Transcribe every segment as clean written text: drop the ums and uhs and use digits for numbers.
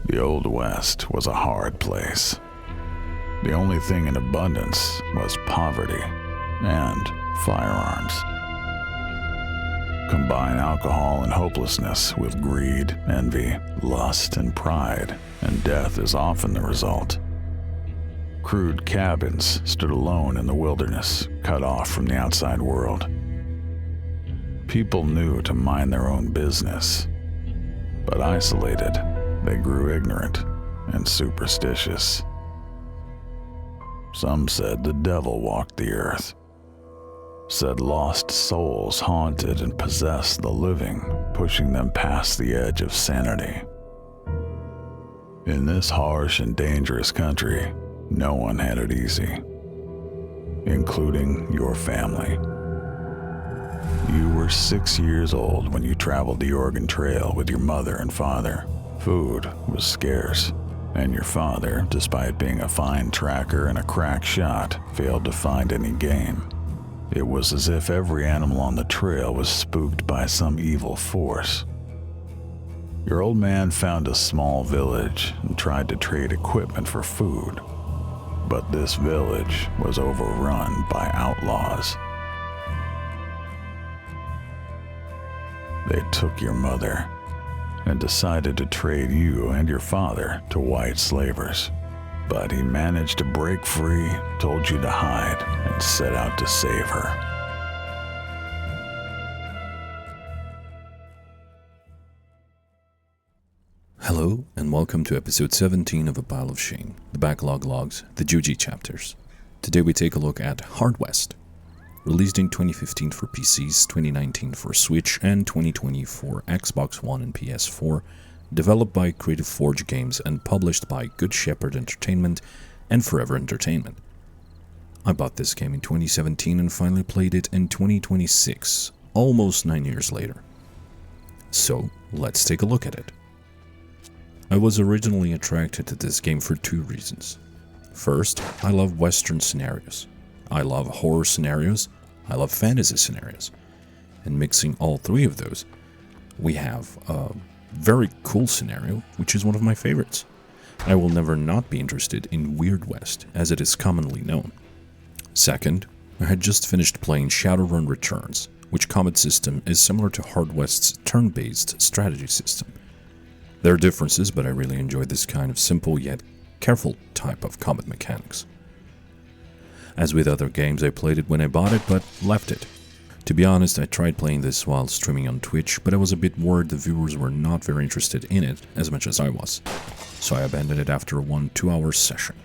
The Old West was a hard place. The only thing in abundance was poverty and firearms. Combine alcohol and hopelessness with greed, envy, lust, and pride, and death is often the result. Crude cabins stood alone in the wilderness, cut off from the outside world. People knew to mind their own business, but isolated, they grew ignorant and superstitious. Some said the devil walked the earth, said lost souls haunted and possessed the living, pushing them past the edge of sanity. In this harsh and dangerous country, no one had it easy, including your family. You were 6 years old when you traveled the Oregon Trail with your mother and father. Food was scarce, and your father, despite being a fine tracker and a crack shot, failed to find any game. It was as if every animal on the trail was spooked by some evil force. Your old man found a small village and tried to trade equipment for food, but this village was overrun by outlaws. They took your mother and decided to trade you and your father to white slavers. But he managed to break free, told you to hide, and set out to save her. Hello, and welcome to episode 17 of A Pile of Shame, the Backlog logs, the Juji chapters. Today we take a look at Hard West, released in 2015 for PCs, 2019 for Switch, and 2020 for Xbox One and PS4, developed by Creative Forge Games and published by Good Shepherd Entertainment and Forever Entertainment. I bought this game in 2017 and finally played it in 2026, almost 9 years later. So, let's take a look at it. I was originally attracted to this game for two reasons. First, I love Western scenarios. I love horror scenarios. I love fantasy scenarios. And mixing all three of those, we have a very cool scenario, which is one of my favorites. I will never not be interested in Weird West, as it is commonly known. Second, I had just finished playing Shadowrun Returns, which combat system is similar to Hard West's turn-based strategy system. There are differences, but I really enjoyed this kind of simple yet careful type of combat mechanics. As with other games, I played it when I bought it, but left it. To be honest, I tried playing this while streaming on Twitch, but I was a bit worried the viewers were not very interested in it as much as I was, so I abandoned it after a 1-2 hour session.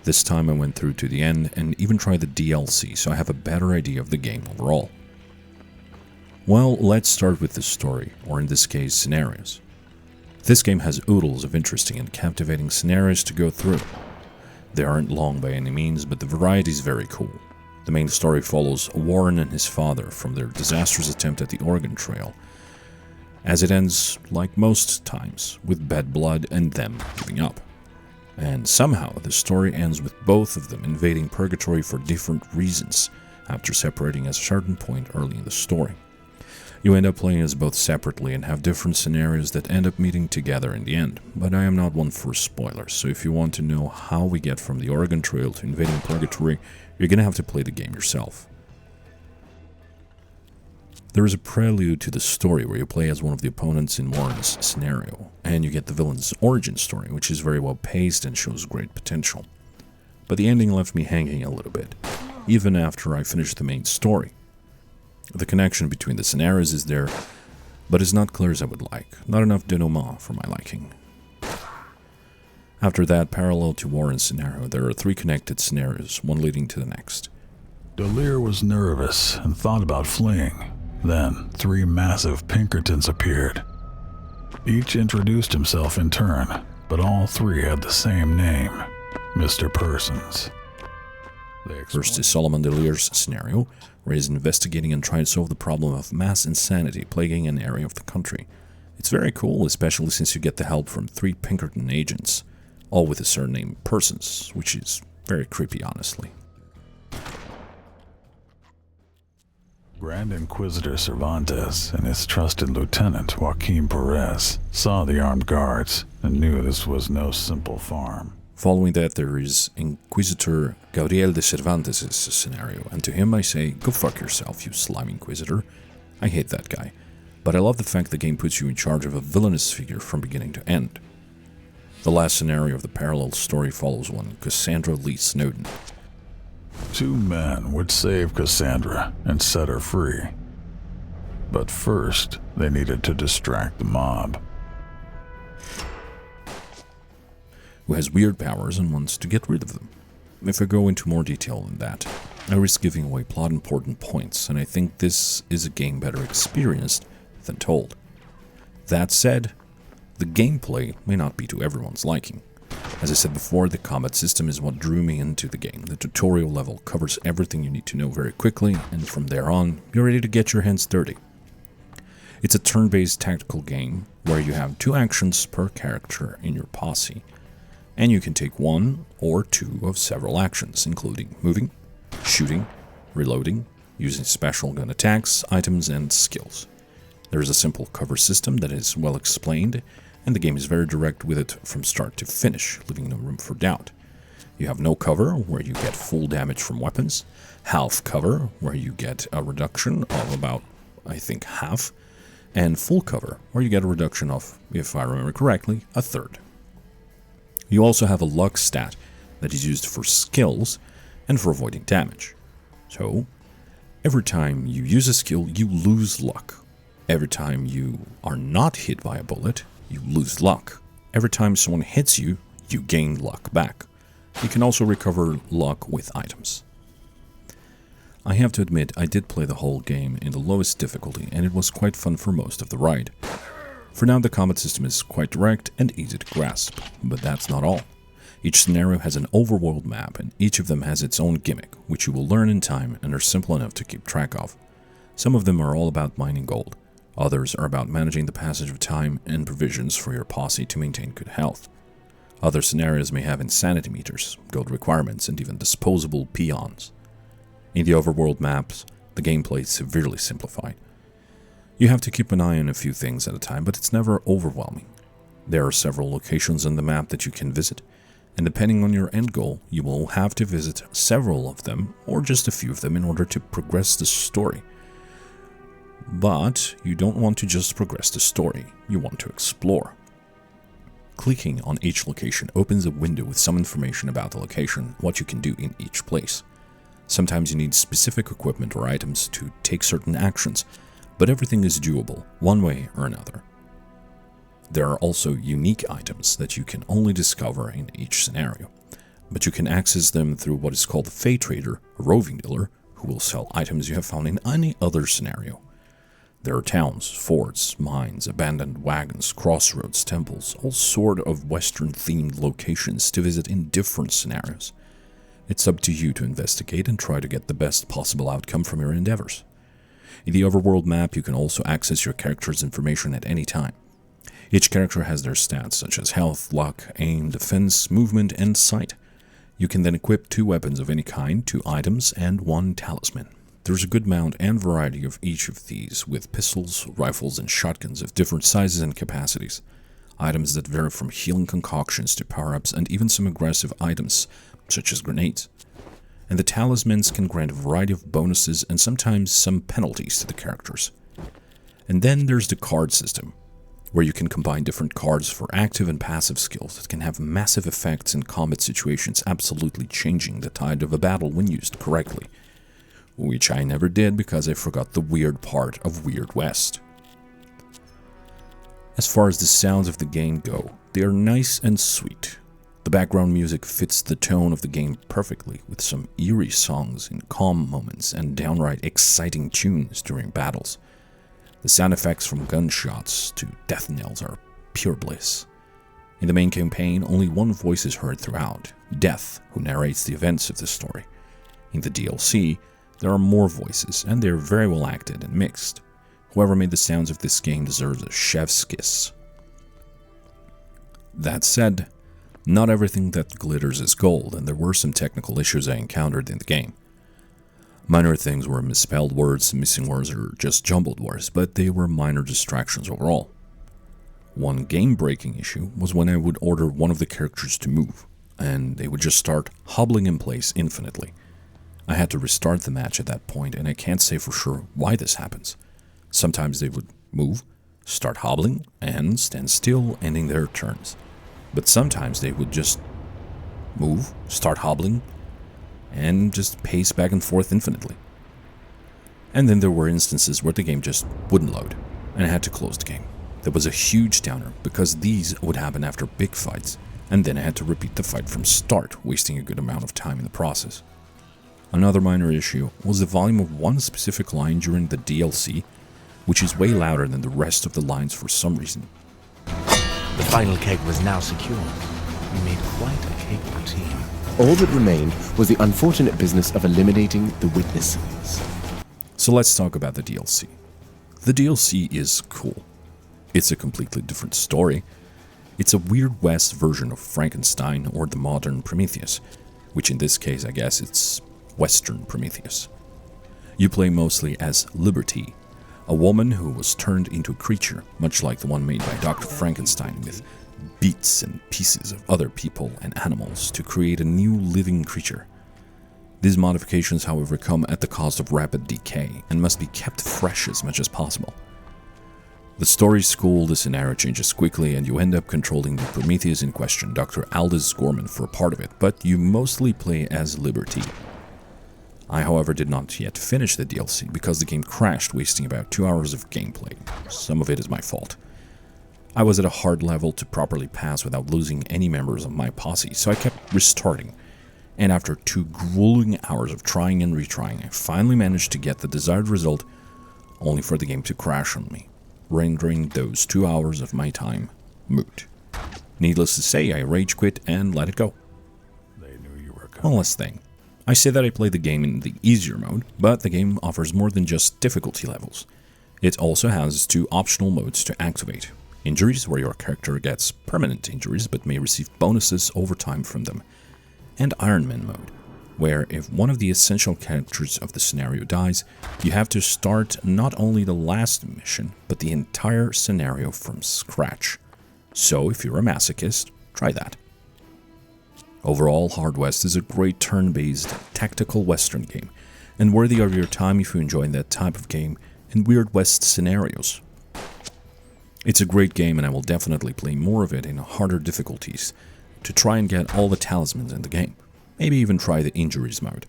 This time I went through to the end and even tried the DLC, so I have a better idea of the game overall. Well, let's start with the story, or in this case, scenarios. This game has oodles of interesting and captivating scenarios to go through. They aren't long by any means, but the variety is very cool. The main story follows Warren and his father from their disastrous attempt at the Oregon Trail, as it ends, like most times, with bad blood and them giving up. And somehow the story ends with both of them invading purgatory for different reasons, after separating at a certain point early in the story. You end up playing as both separately and have different scenarios that end up meeting together in the end, but I am not one for spoilers, so if you want to know how we get from the Oregon Trail to invading purgatory, you're gonna have to play the game yourself. There is a prelude to the story where you play as one of the opponents in Warren's scenario, and you get the villain's origin story, which is very well paced and shows great potential. But the ending left me hanging a little bit, even after I finished the main story. The connection between the scenarios is there, but it's not clear as I would like. Not enough denouement for my liking. After that, parallel to Warren's scenario, there are 3 connected scenarios, one leading to the next. Delir was nervous and thought about fleeing. Then 3 massive Pinkertons appeared. Each introduced himself in turn, but all 3 had the same name, Mr. Persons. First is Solomon Delir's scenario, where he is investigating and trying to solve the problem of mass insanity plaguing an area of the country. It's very cool, especially since you get the help from 3 Pinkerton agents, all with the surname Persons, which is very creepy, honestly. Grand Inquisitor Cervantes and his trusted lieutenant Joaquin Perez saw the armed guards and knew this was no simple farm. Following that, there is Inquisitor Gabriel de Cervantes' scenario, and to him I say, go fuck yourself, you slime Inquisitor. I hate that guy, but I love the fact the game puts you in charge of a villainous figure from beginning to end. The last scenario of the parallel story follows one Cassandra Lee Snowden. 2 men would save Cassandra and set her free. But first, they needed to distract the mob. Who has weird powers and wants to get rid of them. If I go into more detail than that, I risk giving away plot important points, and I think this is a game better experienced than told. That said, the gameplay may not be to everyone's liking. As I said before, the combat system is what drew me into the game. The tutorial level covers everything you need to know very quickly, and from there on, you're ready to get your hands dirty. It's a turn-based tactical game where you have 2 actions per character in your posse, and you can take 1 or 2 of several actions, including moving, shooting, reloading, using special gun attacks, items, and skills. There is a simple cover system that is well explained, and the game is very direct with it from start to finish, leaving no room for doubt. You have no cover, where you get full damage from weapons, half cover, where you get a reduction of about, I think, half, and full cover, where you get a reduction of, if I remember correctly, a third. You also have a luck stat that is used for skills and for avoiding damage. So, every time you use a skill, you lose luck. Every time you are not hit by a bullet, you lose luck. Every time someone hits you, you gain luck back. You can also recover luck with items. I have to admit, I did play the whole game in the lowest difficulty, and it was quite fun for most of the ride. For now, the combat system is quite direct and easy to grasp, but that's not all. Each scenario has an overworld map, and each of them has its own gimmick, which you will learn in time and are simple enough to keep track of. Some of them are all about mining gold. Others are about managing the passage of time and provisions for your posse to maintain good health. Other scenarios may have insanity meters, gold requirements, and even disposable peons. In the overworld maps, the gameplay is severely simplified. You have to keep an eye on a few things at a time, but it's never overwhelming. There are several locations on the map that you can visit, and depending on your end goal, you will have to visit several of them, or just a few of them, in order to progress the story. But you don't want to just progress the story, you want to explore. Clicking on each location opens a window with some information about the location, what you can do in each place. Sometimes you need specific equipment or items to take certain actions, but everything is doable, one way or another. There are also unique items that you can only discover in each scenario, but you can access them through what is called a Fey Trader, a roving dealer, who will sell items you have found in any other scenario. There are towns, forts, mines, abandoned wagons, crossroads, temples, all sort of Western-themed locations to visit in different scenarios. It's up to you to investigate and try to get the best possible outcome from your endeavors. In the overworld map, you can also access your character's information at any time. Each character has their stats such as health, luck, aim, defense, movement, and sight. You can then equip 2 weapons of any kind, 2 items, and 1 talisman. There's a good amount and variety of each of these, with pistols, rifles, and shotguns of different sizes and capacities. Items that vary from healing concoctions to power-ups, and even some aggressive items, such as grenades. And the talismans can grant a variety of bonuses and sometimes some penalties to the characters. And then there's the card system, where you can combine different cards for active and passive skills that can have massive effects in combat situations, absolutely changing the tide of a battle when used correctly. Which I never did because I forgot the weird part of Weird West. As far as the sounds of the game go, they are nice and sweet. The background music fits the tone of the game perfectly, with some eerie songs in calm moments and downright exciting tunes during battles. The sound effects from gunshots to death knells are pure bliss. In the main campaign, only one voice is heard throughout, Death, who narrates the events of the story. In the DLC, there are more voices, and they're very well acted and mixed. Whoever made the sounds of this game deserves a chef's kiss. That said, not everything that glitters is gold, and there were some technical issues I encountered in the game. Minor things were misspelled words, missing words, or just jumbled words, but they were minor distractions overall. One game-breaking issue was when I would order one of the characters to move, and they would just start hobbling in place infinitely. I had to restart the match at that point, and I can't say for sure why this happens. Sometimes they would move, start hobbling, and stand still, ending their turns. But sometimes they would just move, start hobbling, and just pace back and forth infinitely. And then there were instances where the game just wouldn't load, and I had to close the game. That was a huge downer, because these would happen after big fights, and then I had to repeat the fight from start, wasting a good amount of time in the process. Another minor issue was the volume of one specific line during the DLC, which is way louder than the rest of the lines for some reason. The final keg was now secured. We made quite a capable team. All that remained was the unfortunate business of eliminating the witnesses. So let's talk about the DLC. The DLC is cool. It's a completely different story. It's a Weird West version of Frankenstein or the modern Prometheus, which in this case I guess it's Western Prometheus. You play mostly as Liberty, a woman who was turned into a creature, much like the one made by Dr. Frankenstein, with bits and pieces of other people and animals to create a new living creature. These modifications, however, come at the cost of rapid decay and must be kept fresh as much as possible. The story's cool, the scenario changes quickly, and you end up controlling the Prometheus in question, Dr. Aldous Gorman, for a part of it, but you mostly play as Liberty. I, however, did not yet finish the DLC because the game crashed, wasting about 2 hours of gameplay. Some of it is my fault. I was at a hard level to properly pass without losing any members of my posse, so I kept restarting. And after 2 grueling hours of trying and retrying, I finally managed to get the desired result, only for the game to crash on me, rendering those 2 hours of my time moot. Needless to say, I rage quit and let it go. They knew you were coming. One last thing. I say that I played the game in the easier mode, but the game offers more than just difficulty levels. It also has 2 optional modes to activate. Injuries, where your character gets permanent injuries but may receive bonuses over time from them. And Iron Man mode, where if one of the essential characters of the scenario dies, you have to start not only the last mission, but the entire scenario from scratch. So if you're a masochist, try that. Overall, Hard West is a great turn-based, tactical Western game, and worthy of your time if you enjoy that type of game and Weird West scenarios. It's a great game, and I will definitely play more of it in harder difficulties to try and get all the talismans in the game. Maybe even try the injuries mode.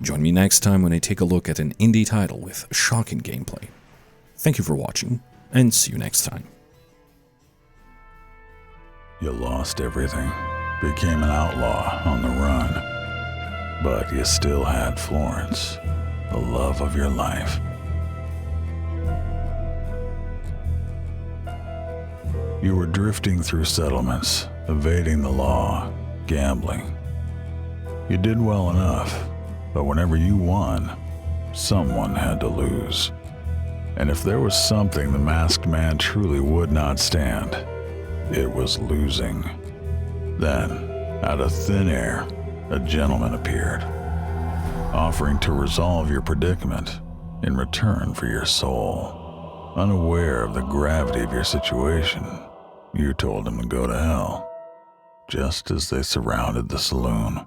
Join me next time when I take a look at an indie title with shocking gameplay. Thank you for watching, and see you next time. You lost everything, became an outlaw on the run, but you still had Florence, the love of your life. You were drifting through settlements, evading the law, gambling. You did well enough, but whenever you won, someone had to lose. And if there was something the masked man truly would not stand, it was losing. Then, out of thin air, a gentleman appeared, offering to resolve your predicament in return for your soul. Unaware of the gravity of your situation, you told him to go to hell, just as they surrounded the saloon.